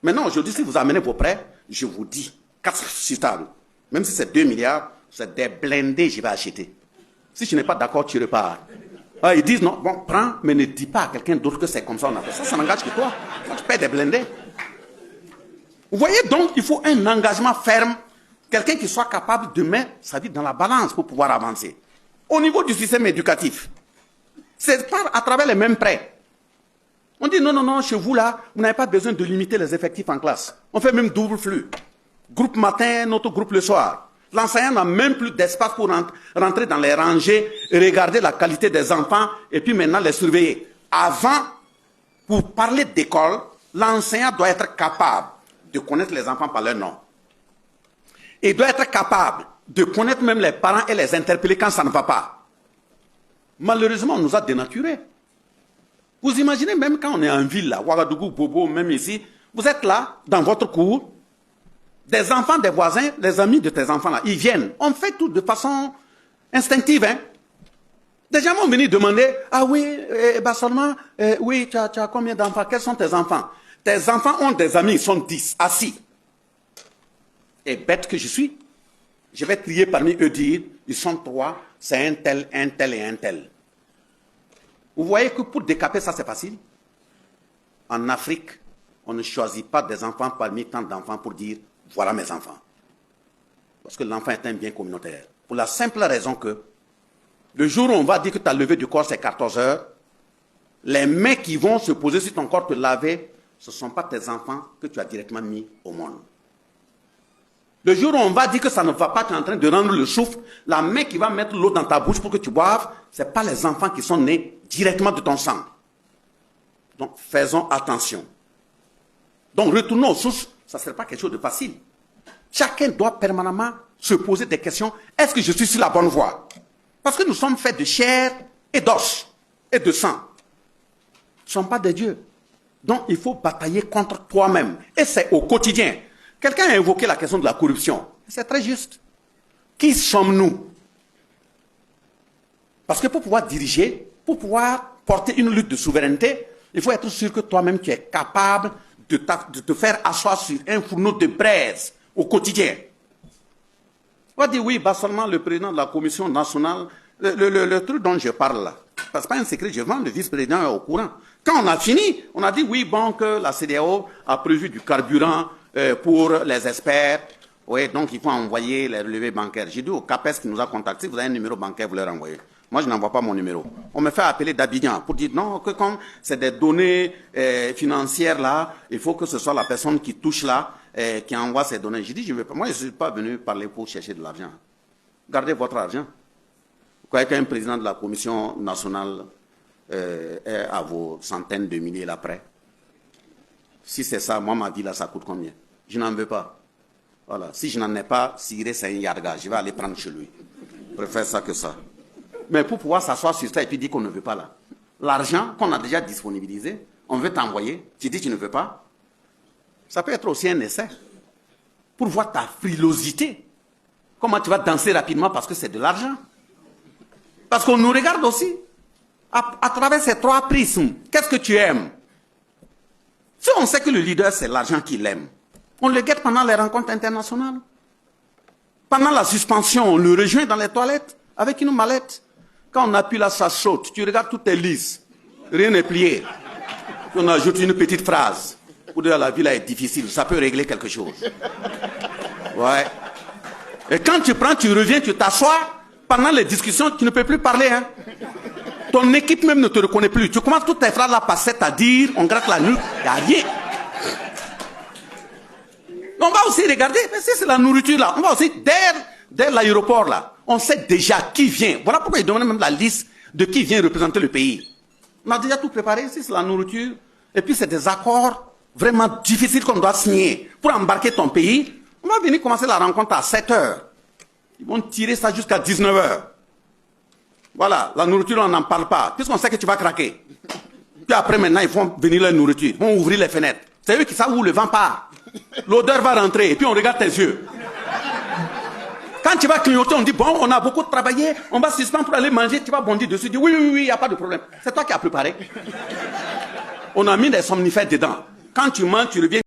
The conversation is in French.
Maintenant, aujourd'hui, si vous amenez vos prêts, je vous dis, 4 sur table, même si c'est 2 milliards, c'est des blindés, je vais acheter. Si je n'ai pas d'accord, tu repars. Ah, ils disent non, bon, prends, mais ne dis pas à quelqu'un d'autre que c'est comme ça, on a fait ça, ça n'engage que toi. Toi, tu paies des blindés. Vous voyez donc, il faut un engagement ferme, quelqu'un qui soit capable de mettre sa vie dans la balance pour pouvoir avancer. Au niveau du système éducatif, c'est pas à travers les mêmes prêts. On dit non, non, non, chez vous là, vous n'avez pas besoin de limiter les effectifs en classe. On fait même double flux. Groupe matin, notre groupe le soir. L'enseignant n'a même plus d'espace pour rentrer dans les rangées, regarder la qualité des enfants et puis maintenant les surveiller. Avant, pour parler d'école, l'enseignant doit être capable de connaître les enfants par leur nom. Il doit être capable de connaître même les parents et les interpeller quand ça ne va pas. Malheureusement, on nous a dénaturés. Vous imaginez même quand on est en ville, là, Ouagadougou, Bobo, même ici, vous êtes là, dans votre cour, des enfants des voisins, les amis de tes enfants là, ils viennent. On fait tout de façon instinctive. Hein? Des gens vont venir demander, ah oui, seulement, oui, tu as combien d'enfants? Quels sont tes enfants? Tes enfants ont des amis, ils sont 10, assis. Et bête que je suis, je vais trier parmi eux dire, ils sont 3, c'est un tel et un tel. Vous voyez que pour décaper ça, c'est facile. En Afrique, on ne choisit pas des enfants parmi tant d'enfants pour dire, voilà mes enfants. Parce que l'enfant est un bien communautaire. Pour la simple raison que, le jour où on va dire que ta levée du corps, c'est 14 heures, les mains qui vont se poser sur ton corps te laver, ce ne sont pas tes enfants que tu as directement mis au monde. Le jour où on va dire que ça ne va pas, tu es en train de rendre le souffle, la main qui va mettre l'eau dans ta bouche pour que tu boives, ce n'est pas les enfants qui sont nés directement de ton sang. Donc, faisons attention. Donc, retournons aux sources, ça ne serait pas quelque chose de facile. Chacun doit permanemment se poser des questions. Est-ce que je suis sur la bonne voie? Parce que nous sommes faits de chair et d'os et de sang. Nous ne sommes pas des dieux. Donc, il faut batailler contre toi-même. Et c'est au quotidien. Quelqu'un a évoqué la question de la corruption. C'est très juste. Qui sommes-nous? Parce que pour pouvoir diriger, pour pouvoir porter une lutte de souveraineté, il faut être sûr que toi-même tu es capable de te faire asseoir sur un fourneau de braise au quotidien. On va dire oui, seulement le président de la commission nationale, le truc dont je parle là, ce n'est pas un secret, je vends, le vice-président est au courant. Quand on a fini, on a dit oui, bon, que la CEDEAO a prévu du carburant pour les experts. Oui, donc il faut envoyer les relevés bancaires. J'ai dit au CAPES qui nous a contactés, vous avez un numéro bancaire, vous leur envoyez. Moi, je n'envoie pas mon numéro. On me fait appeler d'Abidjan pour dire non, que comme c'est des données financières là, il faut que ce soit la personne qui touche là, qui envoie ces données. J'ai dit, je ne veux pas. Moi, je ne suis pas venu parler pour chercher de l'argent. Gardez votre argent. Vous croyez qu'un président de la commission nationale est à vos centaines de milliers là près? Si c'est ça, moi, ma vie là, ça coûte combien? Je n'en veux pas. Voilà. Si je n'en ai pas, Siré, c'est un yarga. Je vais aller prendre chez lui. Je préfère ça que ça. Mais pour pouvoir s'asseoir sur ça et puis dire qu'on ne veut pas là. L'argent qu'on a déjà disponibilisé, on veut t'envoyer. Tu dis que tu ne veux pas. Ça peut être aussi un essai. Pour voir ta frilosité. Comment tu vas danser rapidement parce que c'est de l'argent. Parce qu'on nous regarde aussi. À travers ces 3 prismes, qu'est-ce que tu aimes? Si on sait que le leader, c'est l'argent qu'il aime, on le guette pendant les rencontres internationales. Pendant la suspension, on le rejoint dans les toilettes avec une mallette. Quand on appuie là, ça saute. Tu regardes, tout est lisse. Rien n'est plié. Puis on ajoute une petite phrase. Pour dire la vie là est difficile, ça peut régler quelque chose. Ouais. Et quand tu prends, tu reviens, tu t'assois. Pendant les discussions, tu ne peux plus parler. Hein. Ton équipe même ne te reconnaît plus. Tu commences toutes tes phrases là par à dire, on gratte la nuque, il n'y a rien. On va aussi regarder, mais si c'est la nourriture là, on va aussi, dès l'aéroport là, on sait déjà qui vient. Voilà pourquoi ils donnent même la liste de qui vient représenter le pays. On a déjà tout préparé, si c'est la nourriture. Et puis c'est des accords vraiment difficiles qu'on doit signer pour embarquer ton pays. On va venir commencer la rencontre à 7 heures. Ils vont tirer ça jusqu'à 19 heures. Voilà, la nourriture, on n'en parle pas, puisqu'on sait que tu vas craquer. Puis après, maintenant, ils vont venir la nourriture, ils vont ouvrir les fenêtres. C'est eux qui savent où le vent part. L'odeur va rentrer, et puis on regarde tes yeux. Quand tu vas clignoter, on dit, bon, on a beaucoup travaillé, on va suspendre pour aller manger, tu vas bondir dessus, tu dis, oui, oui, oui, il n'y a pas de problème. C'est toi qui as préparé. On a mis des somnifères dedans. Quand tu manges, tu reviens.